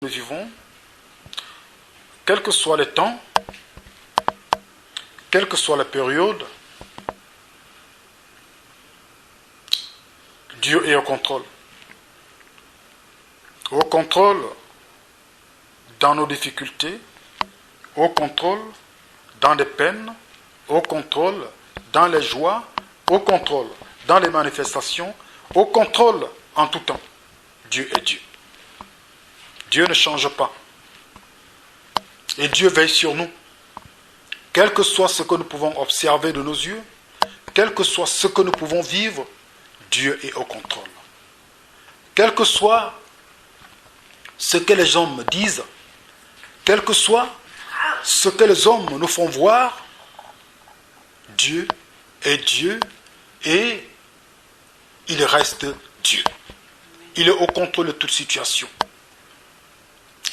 nous vivons, quels que soient les temps, quelle que soit la période, Dieu est au contrôle. Au contrôle dans nos difficultés, au contrôle dans les peines, au contrôle dans les joies, au contrôle dans les manifestations, au contrôle en tout temps. Dieu est Dieu. Dieu ne change pas. Et Dieu veille sur nous. Quel que soit ce que nous pouvons observer de nos yeux, quel que soit ce que nous pouvons vivre, Dieu est au contrôle. Quel que soit ce que les hommes disent, quel que soit ce que les hommes nous font voir, Dieu est Dieu et il reste Dieu. Il est au contrôle de toute situation.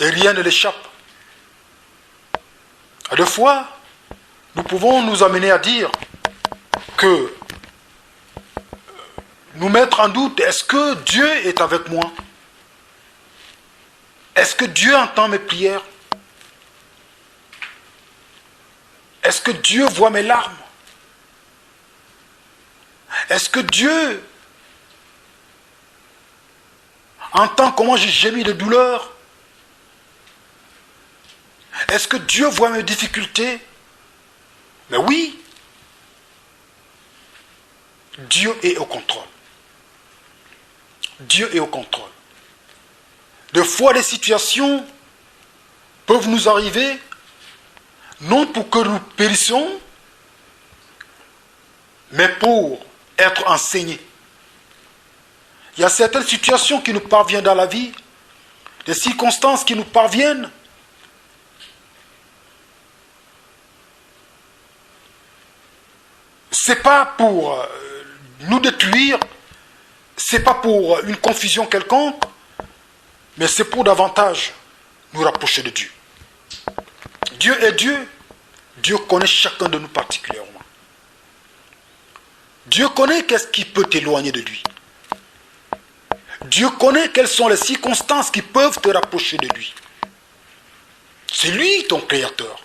Et rien ne l'échappe. À deux fois, nous pouvons nous amener à dire que nous mettre en doute, est-ce que Dieu est avec moi? Est-ce que Dieu entend mes prières? Est-ce que Dieu voit mes larmes? Est-ce que Dieu entend comment j'ai gémi de douleur? Est-ce que Dieu voit mes difficultés? Mais oui, Dieu est au contrôle. Dieu est au contrôle. Des fois, les situations peuvent nous arriver, non pour que nous périssions, mais pour être enseignés. Il y a certaines situations qui nous parviennent dans la vie, des circonstances qui nous parviennent, c'est pas pour nous détruire, c'est pas pour une confusion quelconque, mais c'est pour davantage nous rapprocher de Dieu. Dieu est Dieu. Dieu connaît chacun de nous particulièrement. Dieu connaît qu'est-ce qui peut t'éloigner de lui. Dieu connaît quelles sont les circonstances qui peuvent te rapprocher de lui. C'est lui ton créateur.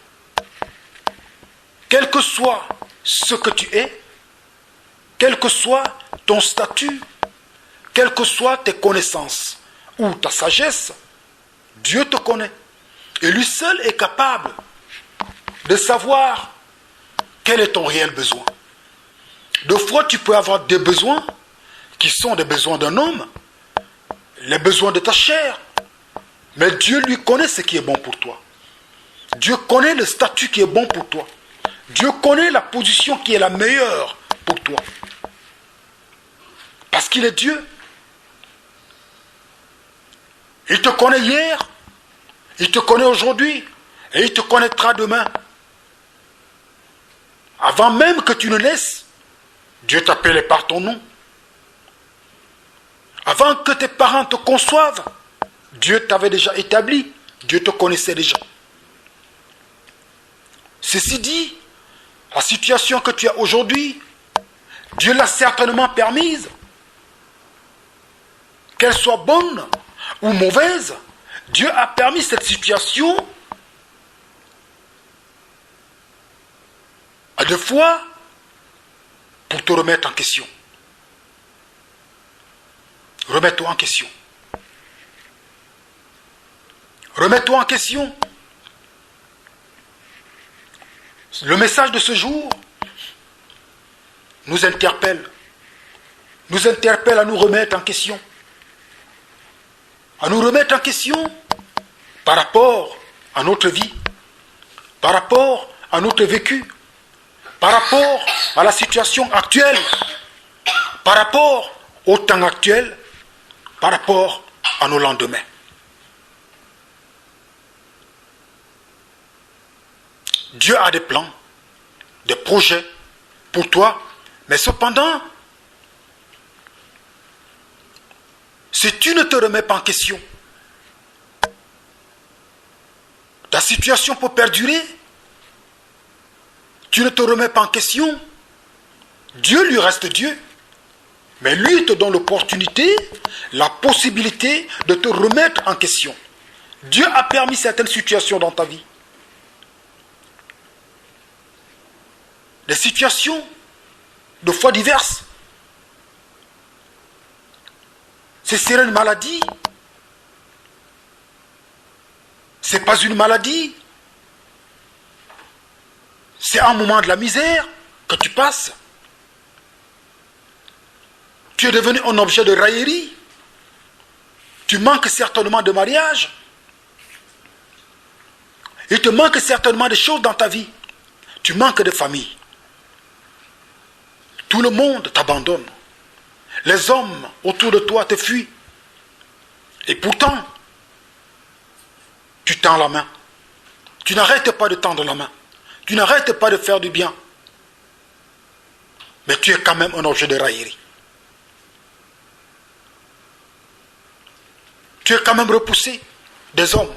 Quel que soit ce que tu es, quel que soit ton statut, quelles que soient tes connaissances ou ta sagesse, Dieu te connaît. Et lui seul est capable de savoir quel est ton réel besoin. Des fois, tu peux avoir des besoins qui sont des besoins d'un homme, les besoins de ta chair, mais Dieu lui connaît ce qui est bon pour toi. Dieu connaît le statut qui est bon pour toi. Dieu connaît la position qui est la meilleure pour toi. Parce qu'il est Dieu. Il te connaît hier, il te connaît aujourd'hui, et il te connaîtra demain. Avant même que tu ne naisses, Dieu t'appelait par ton nom. Avant que tes parents te conçoivent, Dieu t'avait déjà établi, Dieu te connaissait déjà. Ceci dit, la situation que tu as aujourd'hui, Dieu l'a certainement permise. Qu'elle soit bonne ou mauvaise, Dieu a permis cette situation à deux fois pour te remettre en question. Remets-toi en question. Remets-toi en question. Le message de ce jour nous interpelle à nous remettre en question. À nous remettre en question par rapport à notre vie, par rapport à notre vécu, par rapport à la situation actuelle, par rapport au temps actuel, par rapport à nos lendemains. Dieu a des plans, des projets pour toi, mais cependant, si tu ne te remets pas en question, ta situation peut perdurer. Tu ne te remets pas en question. Dieu lui reste Dieu. Mais lui te donne l'opportunité, la possibilité de te remettre en question. Dieu a permis certaines situations dans ta vie. Des situations de foi diverses. Ce serait une maladie. Ce n'est pas une maladie. C'est un moment de la misère que tu passes. Tu es devenu un objet de raillerie. Tu manques certainement de mariage. Il te manque certainement de choses dans ta vie. Tu manques de famille. Tout le monde t'abandonne. Les hommes autour de toi te fuient. Et pourtant, tu tends la main. Tu n'arrêtes pas de tendre la main. Tu n'arrêtes pas de faire du bien. Mais tu es quand même un objet de raillerie. Tu es quand même repoussé des hommes.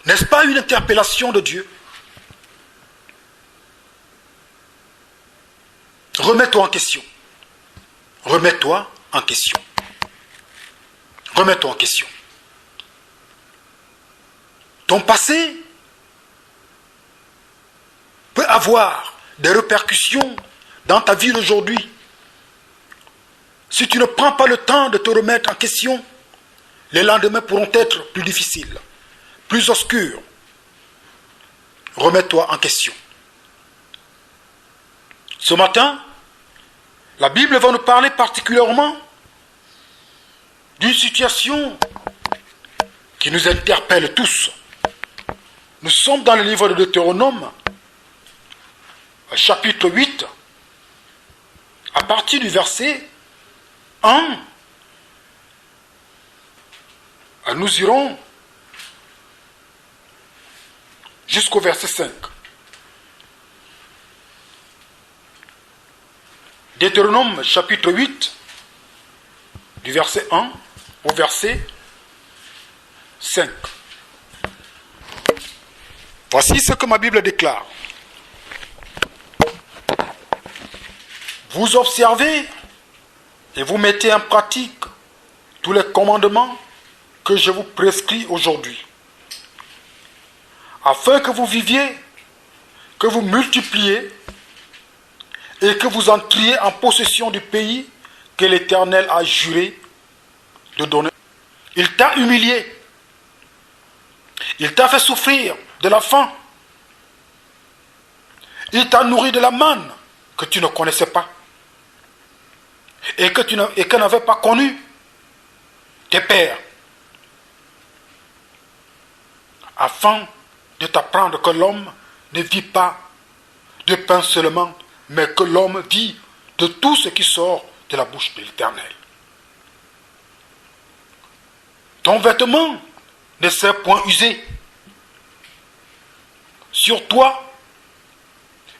N'est-ce pas une interpellation de Dieu? Remets-toi en question. Remets-toi en question. Remets-toi en question. Ton passé peut avoir des répercussions dans ta vie d'aujourd'hui. Si tu ne prends pas le temps de te remettre en question, les lendemains pourront être plus difficiles, plus obscurs. Remets-toi en question. Ce matin, la Bible va nous parler particulièrement d'une situation qui nous interpelle tous. Nous sommes dans le livre de Deutéronome, chapitre 8, à partir du verset 1. Nous irons jusqu'au verset 5. Deutéronome chapitre 8, du verset 1 au verset 5. Voici ce que ma Bible déclare. Vous observez et vous mettez en pratique tous les commandements que je vous prescris aujourd'hui, afin que vous viviez, que vous multipliez et que vous entriez en possession du pays que l'Éternel a juré de donner. Il t'a humilié. Il t'a fait souffrir de la faim. Il t'a nourri de la manne que tu ne connaissais pas et que n'avaient pas connu tes pères, afin de t'apprendre que l'homme ne vit pas de pain seulement, mais que l'homme vit de tout ce qui sort de la bouche de l'Éternel. Ton vêtement ne s'est point usé sur toi,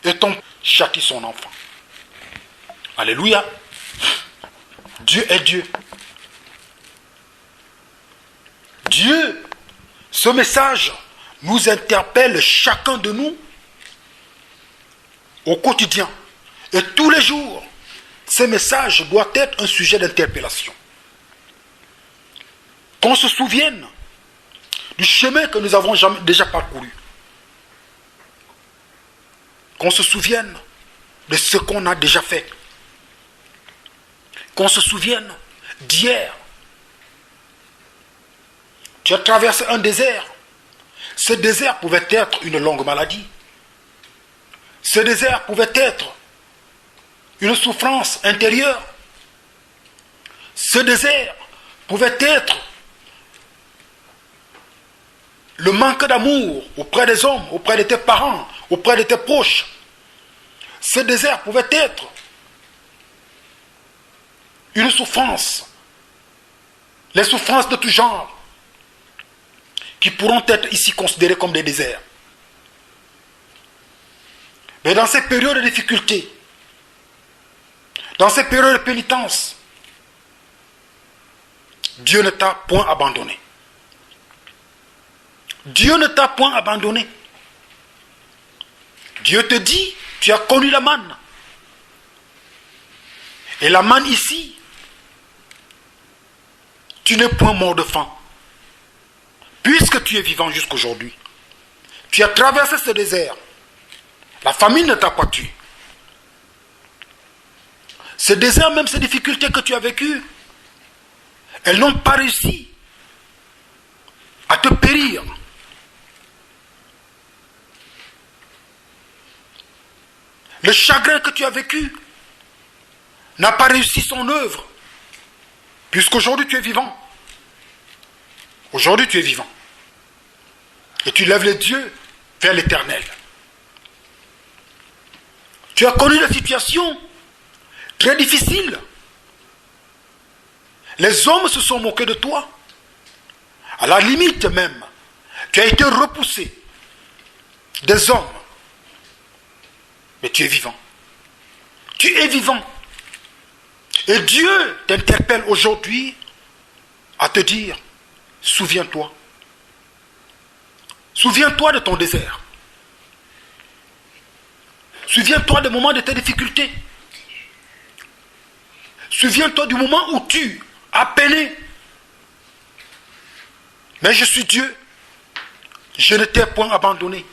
et ton châtie son enfant. Alléluia. Dieu est Dieu. Dieu, ce message nous interpelle chacun de nous au quotidien. Et tous les jours, ce message doit être un sujet d'interpellation. Qu'on se souvienne du chemin que nous avons déjà parcouru. Qu'on se souvienne de ce qu'on a déjà fait. Qu'on se souvienne d'hier. Tu as traversé un désert. Ce désert pouvait être une longue maladie. Ce désert pouvait être une souffrance intérieure. Ce désert pouvait être le manque d'amour auprès des hommes, auprès de tes parents, auprès de tes proches. Ce désert pouvait être une souffrance, les souffrances de tout genre, qui pourront être ici considérées comme des déserts. Mais dans ces périodes de difficulté, dans ces périodes de pénitence, Dieu ne t'a point abandonné. Dieu ne t'a point abandonné. Dieu te dit, tu as connu la manne. Et la manne ici, tu n'es point mort de faim. Puisque tu es vivant jusqu'aujourd'hui, tu as traversé ce désert. La famine ne t'a pas tué. Ce désert, même ces difficultés que tu as vécues, elles n'ont pas réussi à te périr. Le chagrin que tu as vécu n'a pas réussi son œuvre, puisqu'aujourd'hui tu es vivant. Aujourd'hui tu es vivant. Et tu lèves les yeux vers l'Éternel. Tu as connu des situations très difficiles. Les hommes se sont moqués de toi. À la limite même, tu as été repoussé des hommes. Mais tu es vivant. Tu es vivant. Et Dieu t'interpelle aujourd'hui à te dire, souviens-toi. Souviens-toi de ton désert. Souviens-toi des moments de tes difficultés. Souviens-toi du moment où tu as peiné. Mais je suis Dieu. Je ne t'ai point abandonné.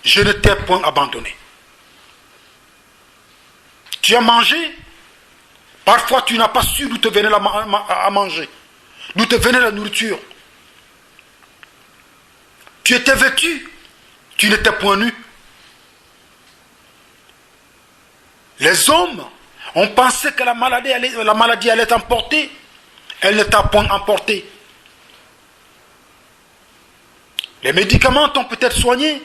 Je ne t'ai point abandonné. Tu as mangé. Parfois tu n'as pas su d'où te venait à manger. D'où te venait la nourriture. Tu étais vêtu. Tu n'étais point nu. Les hommes ont pensé que la maladie allait t'emporter. Elle ne t'a point emporté. Les médicaments t'ont peut-être soigné.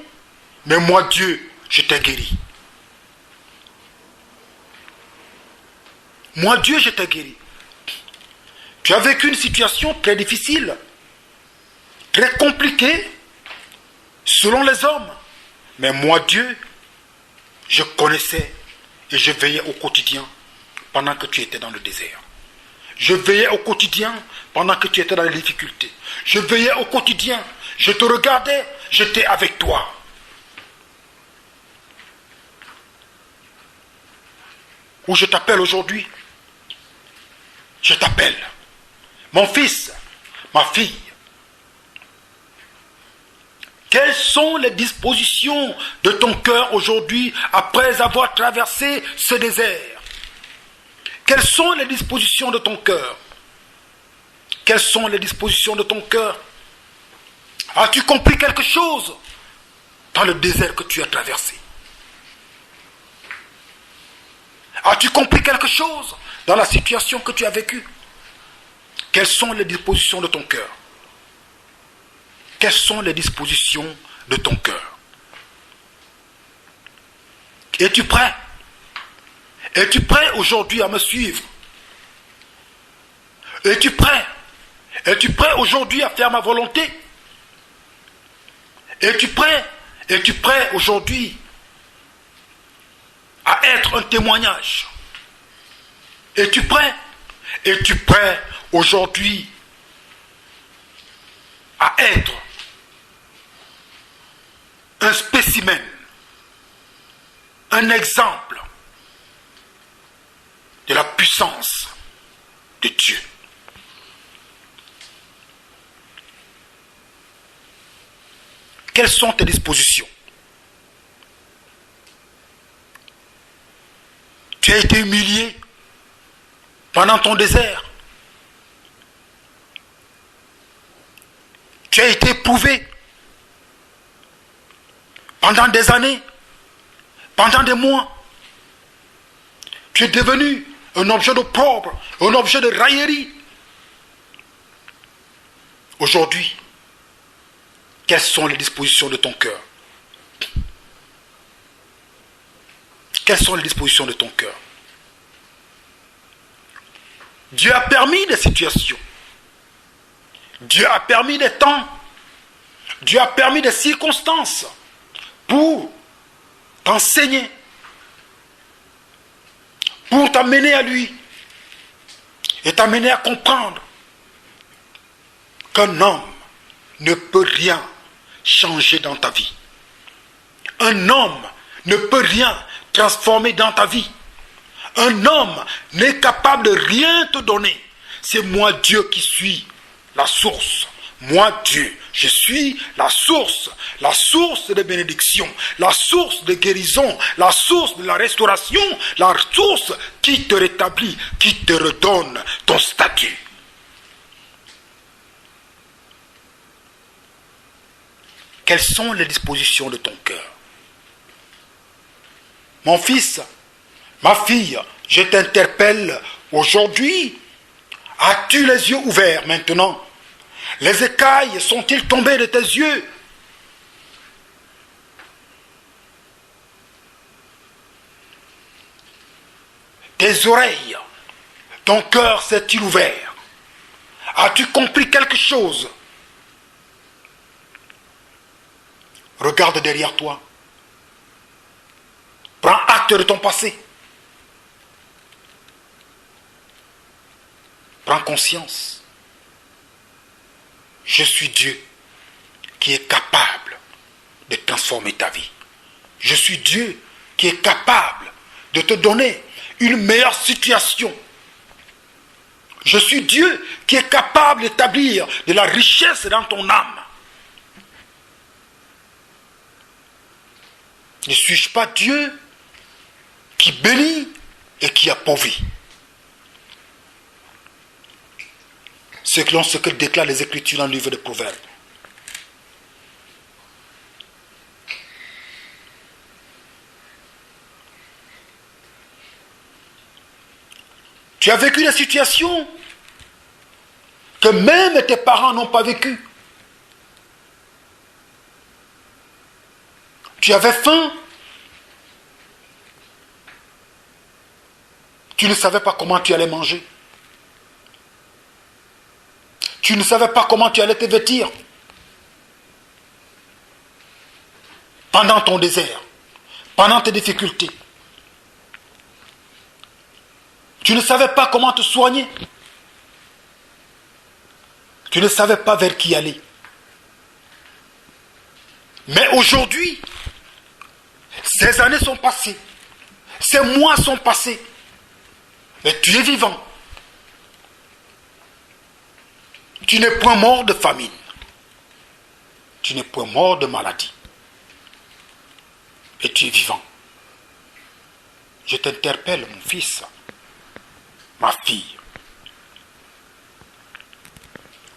Mais moi, Dieu, je t'ai guéri. Moi, Dieu, je t'ai guéri. Tu as vécu une situation très difficile, très compliquée, selon les hommes. Mais moi, Dieu, je connaissais et je veillais au quotidien pendant que tu étais dans le désert. Je veillais au quotidien pendant que tu étais dans les difficultés. Je veillais au quotidien. Je te regardais, j'étais avec toi. Où je t'appelle aujourd'hui, je t'appelle. Mon fils, ma fille, quelles sont les dispositions de ton cœur aujourd'hui après avoir traversé ce désert? Quelles sont les dispositions de ton cœur? Quelles sont les dispositions de ton cœur? As-tu compris quelque chose dans le désert que tu as traversé? As-tu compris quelque chose dans la situation que tu as vécue? Quelles sont les dispositions de ton cœur? Quelles sont les dispositions de ton cœur? Es-tu prêt? Es-tu prêt aujourd'hui à me suivre? Es-tu prêt? Es-tu prêt aujourd'hui à faire ma volonté? Es-tu prêt? Es-tu prêt aujourd'hui à être un témoignage? Es-tu prêt? Es-tu prêt aujourd'hui à être un spécimen, un exemple de la puissance de Dieu? Quelles sont tes dispositions? Tu as été humilié pendant ton désert. Tu as été éprouvé pendant des années, pendant des mois. Tu es devenu un objet d'opprobre, un objet de raillerie. Aujourd'hui, quelles sont les dispositions de ton cœur? Quelles sont les dispositions de ton cœur? Dieu a permis des situations. Dieu a permis des temps. Dieu a permis des circonstances pour t'enseigner, pour t'amener à lui et t'amener à comprendre qu'un homme ne peut rien changer dans ta vie. Un homme ne peut rien transformer dans ta vie. Un homme n'est capable de rien te donner c'est moi Dieu qui suis la source. Moi Dieu, je suis la source de bénédiction, la source de guérison, la source de la restauration, la source qui te rétablit, qui te redonne ton statut. Quelles sont les dispositions de ton cœur? Mon fils, ma fille, je t'interpelle aujourd'hui. As-tu les yeux ouverts maintenant? Les écailles sont-ils tombés de tes yeux? Tes oreilles, ton cœur s'est-il ouvert? As-tu compris quelque chose? Regarde derrière toi. Prends acte de ton passé. Prends conscience. Je suis Dieu qui est capable de transformer ta vie. Je suis Dieu qui est capable de te donner une meilleure situation. Je suis Dieu qui est capable d'établir de la richesse dans ton âme. Ne suis-je pas Dieu qui bénit et qui appauvrit? Selon ce que déclarent les Écritures dans le livre des Proverbes. Tu as vécu des situations que même tes parents n'ont pas vécues. Tu avais faim. Tu ne savais pas comment tu allais manger. Tu ne savais pas comment tu allais te vêtir. Pendant ton désert, pendant tes difficultés. Tu ne savais pas comment te soigner. Tu ne savais pas vers qui aller. Mais aujourd'hui, ces années sont passées. Ces mois sont passés. Mais tu es vivant. Tu n'es point mort de famine. Tu n'es point mort de maladie. Et tu es vivant. Je t'interpelle, mon fils, ma fille.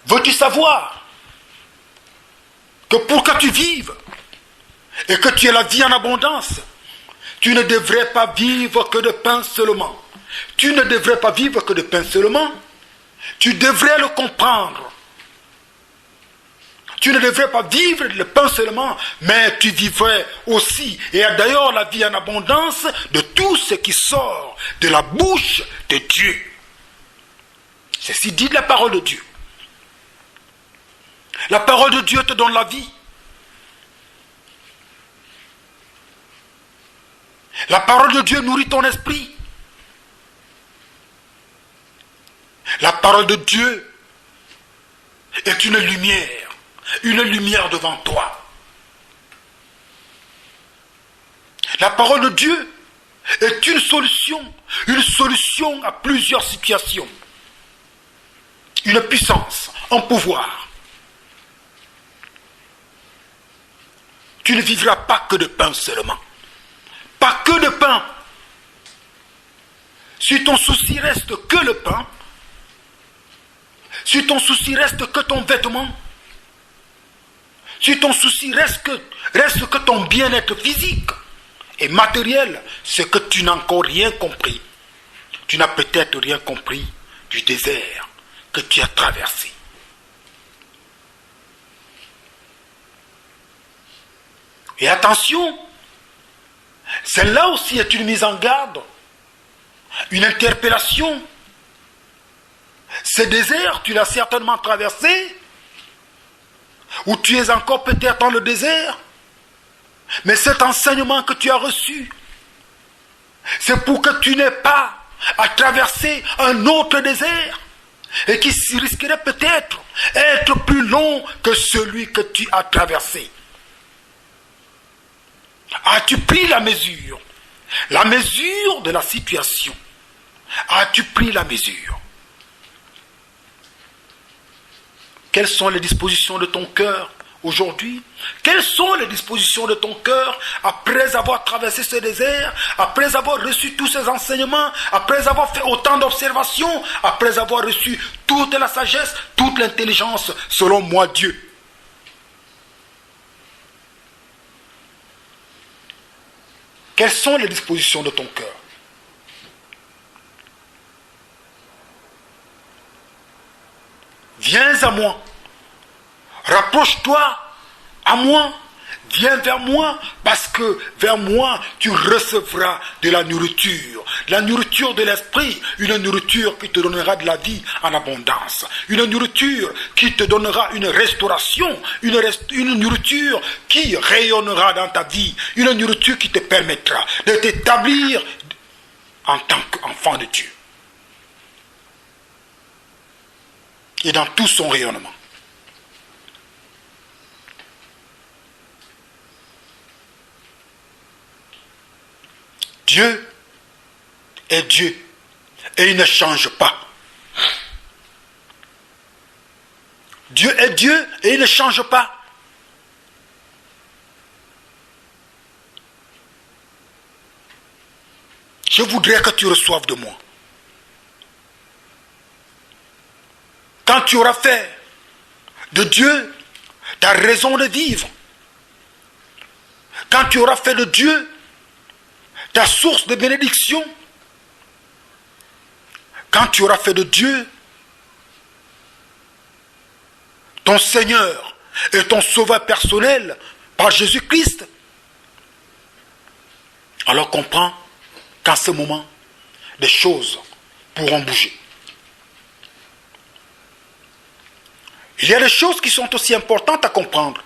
Veux-tu savoir que pour que tu vives et que tu aies la vie en abondance, tu ne devrais pas vivre que de pain seulement. Tu ne devrais pas vivre que de pain seulement. Tu devrais le comprendre. Tu ne devrais pas vivre le pain seulement, mais tu vivrais aussi, et d'ailleurs la vie en abondance, de tout ce qui sort de la bouche de Dieu. Ceci dit de la parole de Dieu. La parole de Dieu te donne la vie. La parole de Dieu nourrit ton esprit. La parole de Dieu est une lumière devant toi. La parole de Dieu est une solution à plusieurs situations. Une puissance, un pouvoir. Tu ne vivras pas que de pain seulement. Pas que de pain. Si ton souci reste que le pain, si ton souci reste que ton vêtement, si ton souci reste que ton bien-être physique et matériel, c'est que tu n'as encore rien compris. Tu n'as peut-être rien compris du désert que tu as traversé. Et attention, celle-là aussi est une mise en garde, une interpellation. Ce désert, tu l'as certainement traversé, ou tu es encore peut-être dans le désert, mais cet enseignement que tu as reçu, c'est pour que tu n'aies pas à traverser un autre désert, et qui risquerait peut-être être plus long que celui que tu as traversé. As-tu pris la mesure de la situation? As-tu pris la mesure? Quelles sont les dispositions de ton cœur aujourd'hui? Quelles sont les dispositions de ton cœur après avoir traversé ce désert, après avoir reçu tous ces enseignements, après avoir fait autant d'observations, après avoir reçu toute la sagesse, toute l'intelligence, selon moi Dieu? Quelles sont les dispositions de ton cœur? Viens à moi. Rapproche-toi à moi. Viens vers moi, parce que vers moi, tu recevras de la nourriture de l'esprit, une nourriture qui te donnera de la vie en abondance, une nourriture qui te donnera une restauration, une nourriture qui rayonnera dans ta vie, une nourriture qui te permettra de t'établir en tant qu'enfant de Dieu. Et dans tout son rayonnement. Dieu est Dieu et il ne change pas. Dieu est Dieu et il ne change pas. Je voudrais que tu reçoives de moi. Quand tu auras fait de Dieu ta raison de vivre, quand tu auras fait de Dieu ta source de bénédiction, quand tu auras fait de Dieu ton Seigneur et ton Sauveur personnel par Jésus-Christ, alors comprends qu'en ce moment, des choses pourront bouger. Il y a des choses qui sont aussi importantes à comprendre.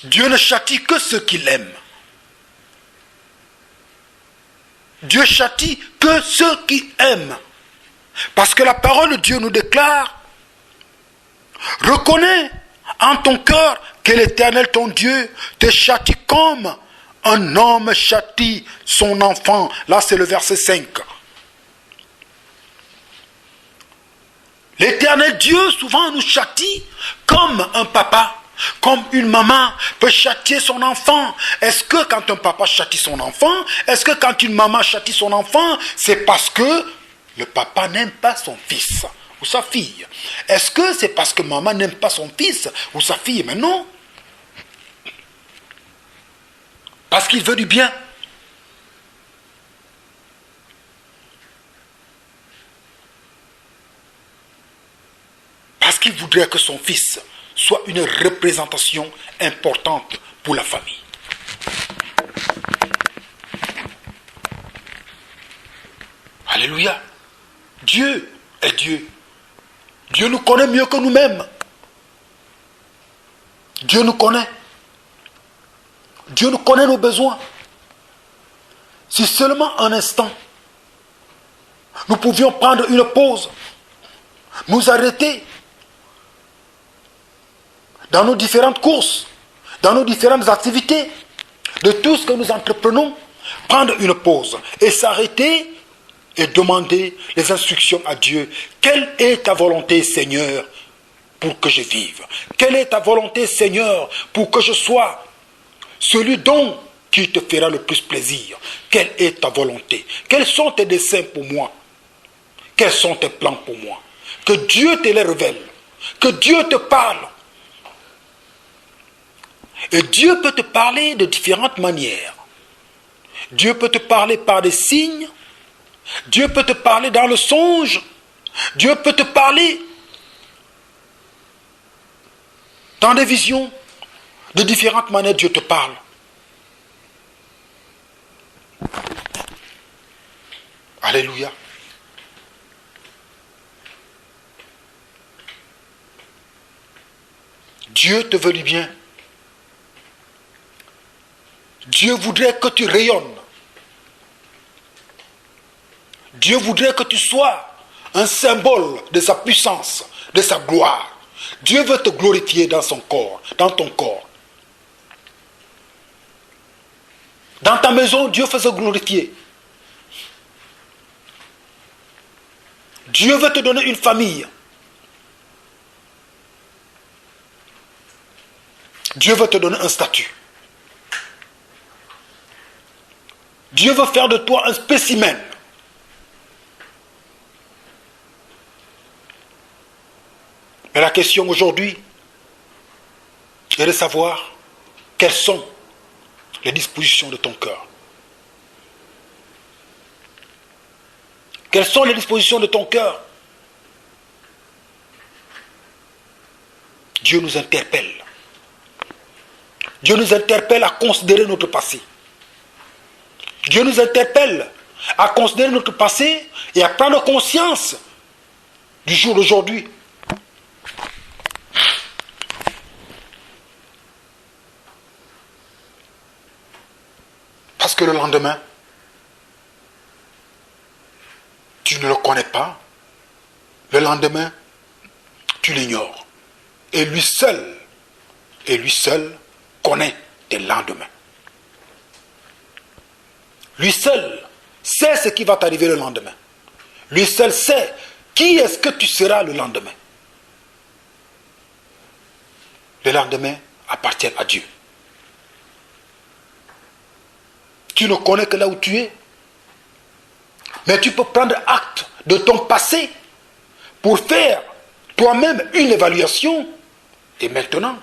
Dieu ne châtie que ceux qu'il aime. Dieu châtie que ceux qui aiment. Parce que la parole de Dieu nous déclare, reconnais en ton cœur que l'Éternel ton Dieu te châtie comme un homme châtie son enfant. Là c'est le verset 5. L'Éternel Dieu souvent nous châtie comme un papa, comme une maman peut châtier son enfant. Est-ce que quand un papa châtie son enfant, est-ce que quand une maman châtie son enfant, c'est parce que le papa n'aime pas son fils ou sa fille? Est-ce que c'est parce que maman n'aime pas son fils ou sa fille? Mais non. Parce qu'il veut du bien. Parce qu'il voudrait que son fils soit une représentation importante pour la famille. Alléluia. Dieu est Dieu. Dieu nous connaît mieux que nous-mêmes. Dieu nous connaît. Dieu nous connaît nos besoins. Si seulement un instant, nous pouvions prendre une pause, nous arrêter dans nos différentes courses, dans nos différentes activités, de tout ce que nous entreprenons, prendre une pause et s'arrêter et demander les instructions à Dieu. Quelle est ta volonté, Seigneur, pour que je vive? Quelle est ta volonté, Seigneur, pour que je sois celui dont qui te fera le plus plaisir? Quelle est ta volonté? Quels sont tes desseins pour moi? Quels sont tes plans pour moi? Que Dieu te les révèle. Que Dieu te parle. Et Dieu peut te parler de différentes manières. Dieu peut te parler par des signes. Dieu peut te parler dans le songe. Dieu peut te parler dans des visions. De différentes manières, Dieu te parle. Alléluia. Dieu te veut du bien. Dieu voudrait que tu rayonnes. Dieu voudrait que tu sois un symbole de sa puissance, de sa gloire. Dieu veut te glorifier dans son corps, dans ton corps. Dans ta maison, Dieu veut se glorifier. Dieu veut te donner une famille Dieu veut te donner un statut. Dieu veut faire de toi un spécimen. Mais la question aujourd'hui est de savoir quelles sont les dispositions de ton cœur. Quelles sont les dispositions de ton cœur? Dieu nous interpelle. Dieu nous interpelle à considérer notre passé. Dieu nous interpelle à considérer notre passé et à prendre conscience du jour d'aujourd'hui. Parce que le lendemain, tu ne le connais pas. Le lendemain, tu l'ignores. Et lui seul connaît tes lendemains. Lui seul sait ce qui va t'arriver le lendemain. Lui seul sait qui est-ce que tu seras le lendemain. Le lendemain appartient à Dieu. Tu ne connais que là où tu es. Mais tu peux prendre acte de ton passé pour faire toi-même une évaluation et maintenant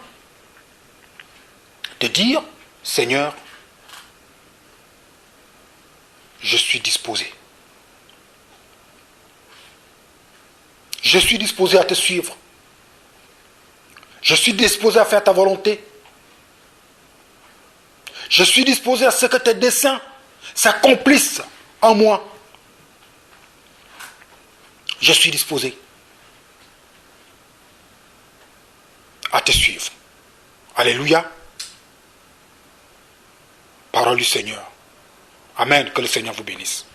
te dire, Seigneur, je suis disposé. Je suis disposé à te suivre. Je suis disposé à faire ta volonté. Je suis disposé à ce que tes desseins s'accomplissent en moi. Je suis disposé à te suivre. Alléluia. Parole du Seigneur. Amen. Que le Seigneur vous bénisse.